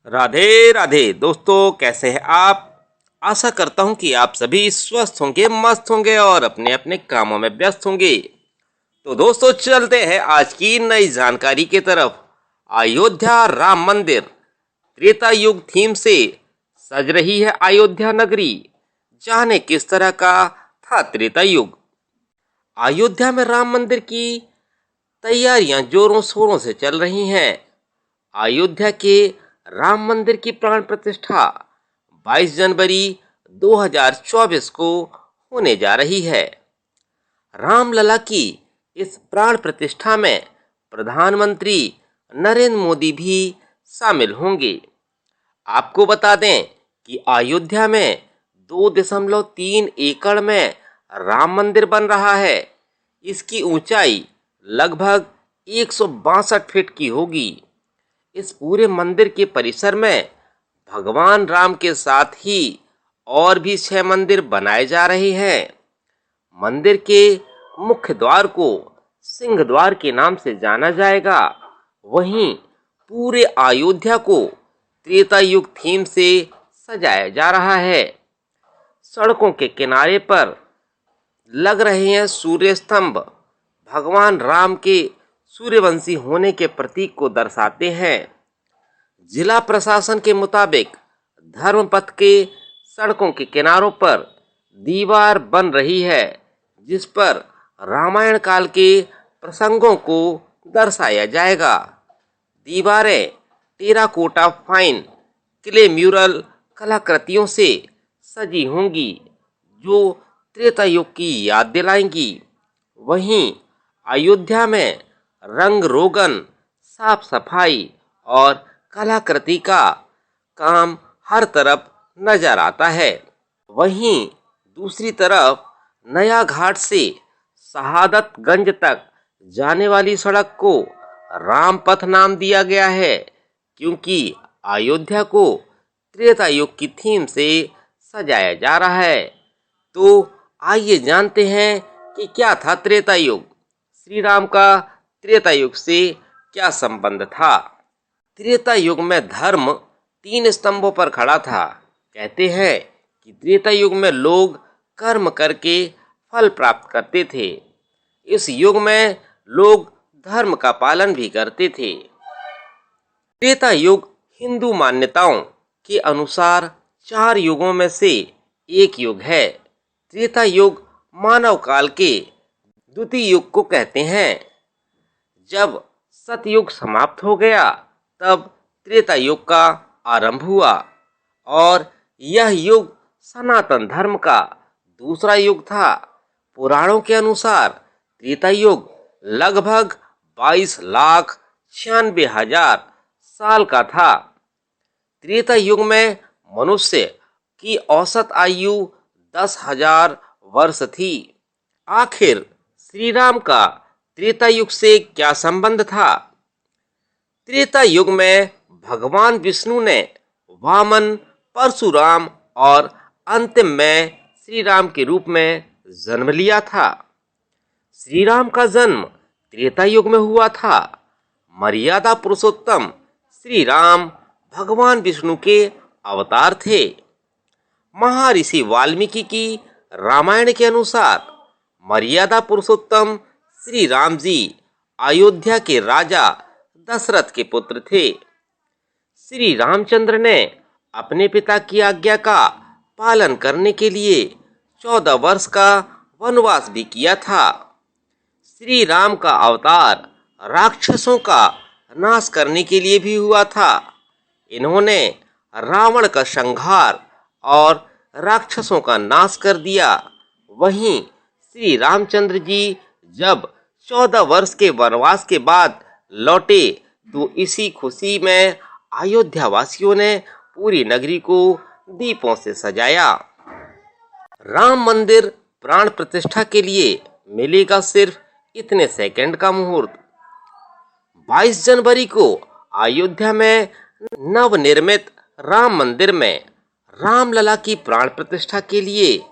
राधे राधे दोस्तों, कैसे हैं आप। आशा करता हूं कि आप सभी स्वस्थ होंगे, मस्त होंगे और अपने अपने कामों में व्यस्त होंगे। तो दोस्तों, चलते हैं आज की नई जानकारी की तरफ। अयोध्या राम मंदिर त्रेता युग थीम से सज रही है अयोध्या नगरी। जाने किस तरह का था त्रेता युग। अयोध्या में राम मंदिर की तैयारियां जोरों शोरों से चल रही हैं। अयोध्या के राम मंदिर की प्राण प्रतिष्ठा 22 जनवरी 2024 को होने जा रही है। रामलला की इस प्राण प्रतिष्ठा में प्रधानमंत्री नरेंद्र मोदी भी शामिल होंगे। आपको बता दें कि अयोध्या में 2.3 एकड़ में राम मंदिर बन रहा है। इसकी ऊंचाई लगभग 162 फीट की होगी। इस पूरे मंदिर के परिसर में भगवान राम के साथ ही और भी 6 मंदिर बनाए जा रहे हैं। मंदिर के मुख्य द्वार को सिंह द्वार के नाम से जाना जाएगा। वहीं पूरे अयोध्या को त्रेता युग थीम से सजाया जा रहा है। सड़कों के किनारे पर लग रहे हैं सूर्य स्तंभ। भगवान राम के सूर्यवंशी होने के प्रतीक को दर्शाते हैं। जिला प्रशासन के मुताबिक धर्मपथ के सड़कों के किनारों पर दीवार बन रही है, जिस पर रामायण काल के प्रसंगों को दर्शाया जाएगा। दीवारें टेराकोटा फाइन क्ले म्यूरल कलाकृतियों से सजी होंगी, जो त्रेता युग की याद दिलाएंगी। वहीं अयोध्या में रंग रोगन, साफ सफाई और कलाकृति का काम हर तरफ नजर आता है। वहीं दूसरी तरफ नया घाट से शहादतगंज तक जाने वाली सड़क को रामपथ नाम दिया गया है, क्योंकि अयोध्या को त्रेता युग की थीम से सजाया जा रहा है। तो आइए जानते हैं कि क्या था त्रेता युग। श्री राम का त्रेता युग से क्या संबंध था। त्रेता युग में धर्म 3 स्तंभों पर खड़ा था। कहते हैं कि त्रेता युग में लोग कर्म करके फल प्राप्त करते थे। इस युग में लोग धर्म का पालन भी करते थे। त्रेता युग हिंदू मान्यताओं के अनुसार 4 युगों में से एक युग है। त्रेता युग मानव काल के द्वितीय युग को कहते हैं। जब सतयुग समाप्त हो गया, तब त्रेता युग का आरंभ हुआ और यह युग सनातन धर्म का दूसरा युग था। पुराणों के अनुसार त्रेता युग लगभग 22,96,000 साल का था। त्रेता युग में मनुष्य की औसत आयु 10,000 वर्ष थी। आखिर श्री राम का त्रेता युग से क्या संबंध था। त्रेता युग में भगवान विष्णु ने वामन, परशुराम और अंतिम में श्री राम के रूप में जन्म लिया था। श्री राम का जन्म त्रेता युग में हुआ था। मर्यादा पुरुषोत्तम श्री राम भगवान विष्णु के अवतार थे। महर्षि वाल्मीकि की रामायण के अनुसार मर्यादा पुरुषोत्तम श्री राम जी अयोध्या के राजा दशरथ के पुत्र थे। श्री रामचंद्र ने अपने पिता की आज्ञा का पालन करने के लिए 14 वर्ष का वनवास भी किया था। श्री राम का अवतार राक्षसों का नाश करने के लिए भी हुआ था। इन्होंने रावण का संहार और राक्षसों का नाश कर दिया। वहीं श्री रामचंद्र जी जब 14 वर्ष के वनवास के बाद लौटे, तो इसी खुशी में अयोध्या वासियों ने पूरी नगरी को दीपों से सजाया। राम मंदिर प्राण प्रतिष्ठा के लिए मिलेगा सिर्फ इतने सेकंड का मुहूर्त। 22 जनवरी को अयोध्या में नवनिर्मित राम मंदिर में रामलला की प्राण प्रतिष्ठा के लिए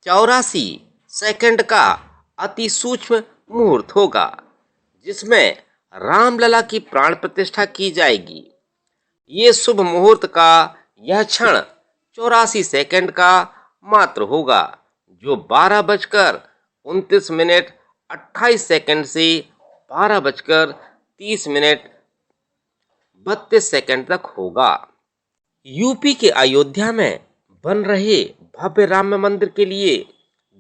84 सेकंड का अति सूक्ष्म मुहूर्त होगा, जिसमें रामलला की प्राण प्रतिष्ठा की जाएगी। ये शुभ मुहूर्त का यह क्षण 84 सेकंड का मात्र होगा, जो 12:29 से 12:30 तक होगा। यूपी के अयोध्या में बन रहे भव्य राम मंदिर के लिए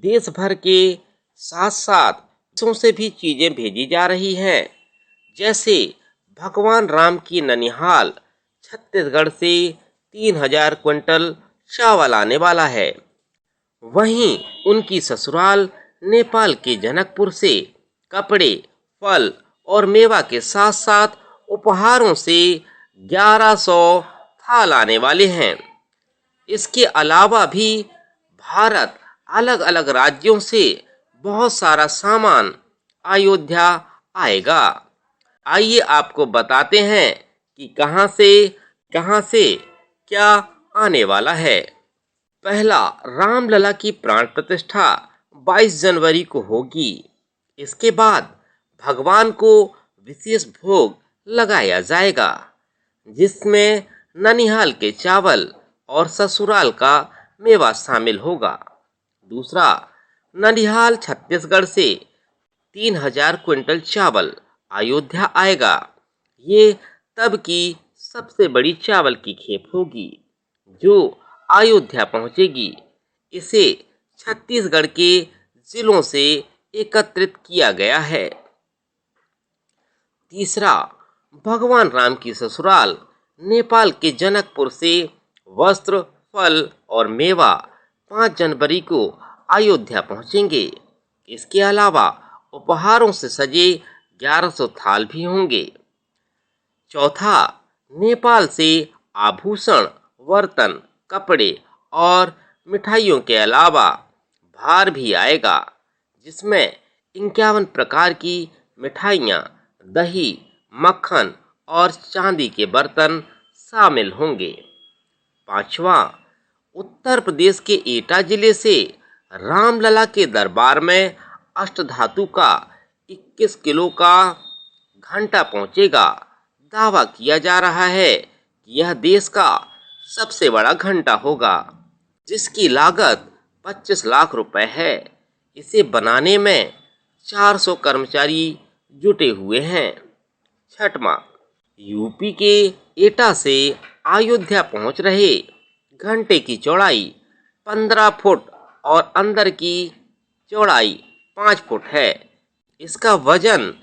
देश भर के साथ साथ देशों से भी चीजें भेजी जा रही हैं। जैसे भगवान राम की ननिहाल छत्तीसगढ़ से 3000 क्विंटल चावल आने वाला है। वहीं उनकी ससुराल नेपाल के जनकपुर से कपड़े, फल और मेवा के साथ साथ उपहारों से 1100 थाल आने वाले हैं। इसके अलावा भी भारत अलग अलग राज्यों से बहुत सारा सामान अयोध्या आएगा। आइए आपको बताते हैं कि कहां से क्या आने वाला है। पहला, रामलला की प्राण प्रतिष्ठा 22 जनवरी को होगी। इसके बाद भगवान को विशेष भोग लगाया जाएगा, जिसमें ननिहाल के चावल और ससुराल का मेवा शामिल होगा। दूसरा, ननिहाल छत्तीसगढ़ से 3000 क्विंटल चावल अयोध्या आएगा। ये तब की सबसे बड़ी चावल की खेप होगी जो अयोध्या पहुंचेगी। इसे छत्तीसगढ़ के जिलों से एकत्रित किया गया है। तीसरा, भगवान राम की ससुराल नेपाल के जनकपुर से वस्त्र, फल और मेवा 5 जनवरी को अयोध्या पहुंचेंगे। इसके अलावा उपहारों से सजे 1100 थाल भी होंगे। चौथा, नेपाल से आभूषण, बर्तन, कपड़े और मिठाइयों के अलावा भार भी आएगा, जिसमें 51 प्रकार की मिठाइयाँ, दही, मक्खन और चांदी के बर्तन शामिल होंगे। पांचवा, उत्तर प्रदेश के एटा जिले से रामलला के दरबार में अष्टधातु का 21 किलो का घंटा पहुंचेगा। दावा किया जा रहा है कि यह देश का सबसे बड़ा घंटा होगा, जिसकी लागत 25 लाख रुपए है। इसे बनाने में 400 कर्मचारी जुटे हुए हैं। छठवां, यूपी के एटा से अयोध्या पहुंच रहे घंटे की चौड़ाई 15 फुट और अंदर की चौड़ाई 5 फुट है। इसका वजन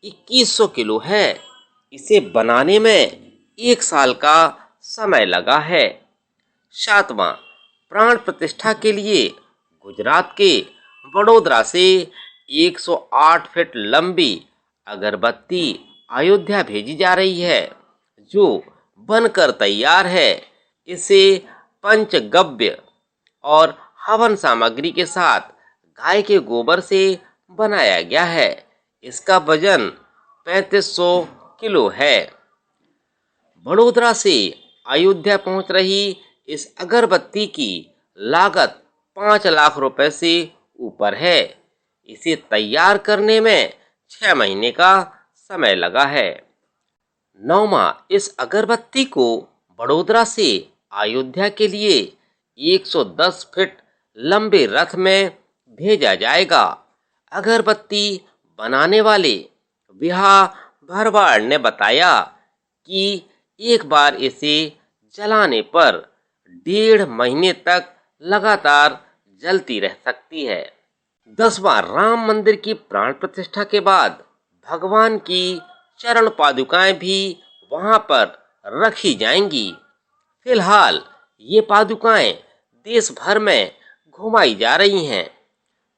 2100 किलो है। इसे बनाने में 1 साल का समय लगा है। सातवां, प्राण प्रतिष्ठा के लिए गुजरात के वडोदरा से 108 फीट लंबी अगरबत्ती अयोध्या भेजी जा रही है, जो बनकर तैयार है। इसे पंचगव्य और हवन सामग्री के साथ गाय के गोबर से बनाया गया है। इसका वजन 3500 किलो है। वडोदरा से अयोध्या पहुंच रही इस अगरबत्ती की लागत 5 लाख रुपए से ऊपर है। इसे तैयार करने में 6 महीने का समय लगा है। नौवां, इस अगरबत्ती को वडोदरा से अयोध्या के लिए 110 फीट लंबे रथ में भेजा जाएगा। अगरबत्ती बनाने वाले विहा भरवाड़ ने बताया कि एक बार इसे जलाने पर 1.5 महीने तक लगातार जलती रह सकती है। 10वां, राम मंदिर की प्राण प्रतिष्ठा के बाद भगवान की चरण पादुकाएं भी वहां पर रखी जाएंगी। फिलहाल ये पादुकाएं देश भर में घुमाई जा रही हैं।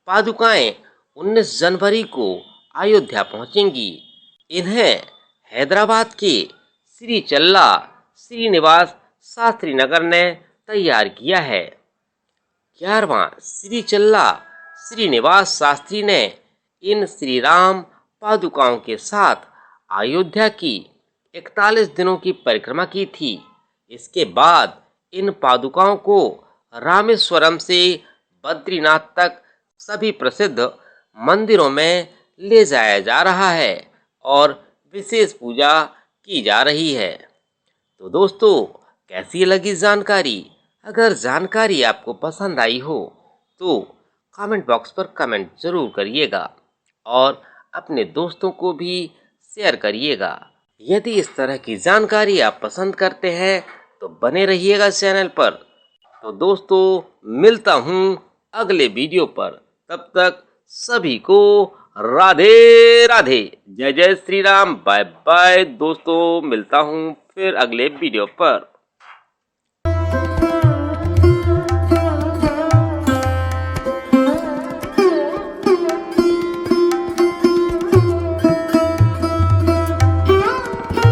पादुकाएं 19 जनवरी को अयोध्या पहुंचेंगी। इन्हें हैदराबाद के श्री चल्ला श्रीनिवास शास्त्री नगर ने तैयार किया है। 11वां, श्री चल्ला श्रीनिवास शास्त्री ने इन श्री राम पादुकाओं के साथ अयोध्या की 41 दिनों की परिक्रमा की थी। इसके बाद इन पादुकाओं को रामेश्वरम से बद्रीनाथ तक सभी प्रसिद्ध मंदिरों में ले जाया जा रहा है और विशेष पूजा की जा रही है। तो दोस्तों, कैसी लगी जानकारी? अगर जानकारी आपको पसंद आई हो तो कमेंट बॉक्स पर कमेंट जरूर करिएगा और अपने दोस्तों को भी शेयर करिएगा। यदि इस तरह की जानकारी आप पसंद करते हैं तो बने रहिएगा चैनल पर। तो दोस्तों, मिलता हूँ अगले वीडियो पर। तब तक सभी को राधे राधे, जय जय श्री राम, बाय बाय दोस्तों। मिलता हूँ फिर अगले वीडियो पर।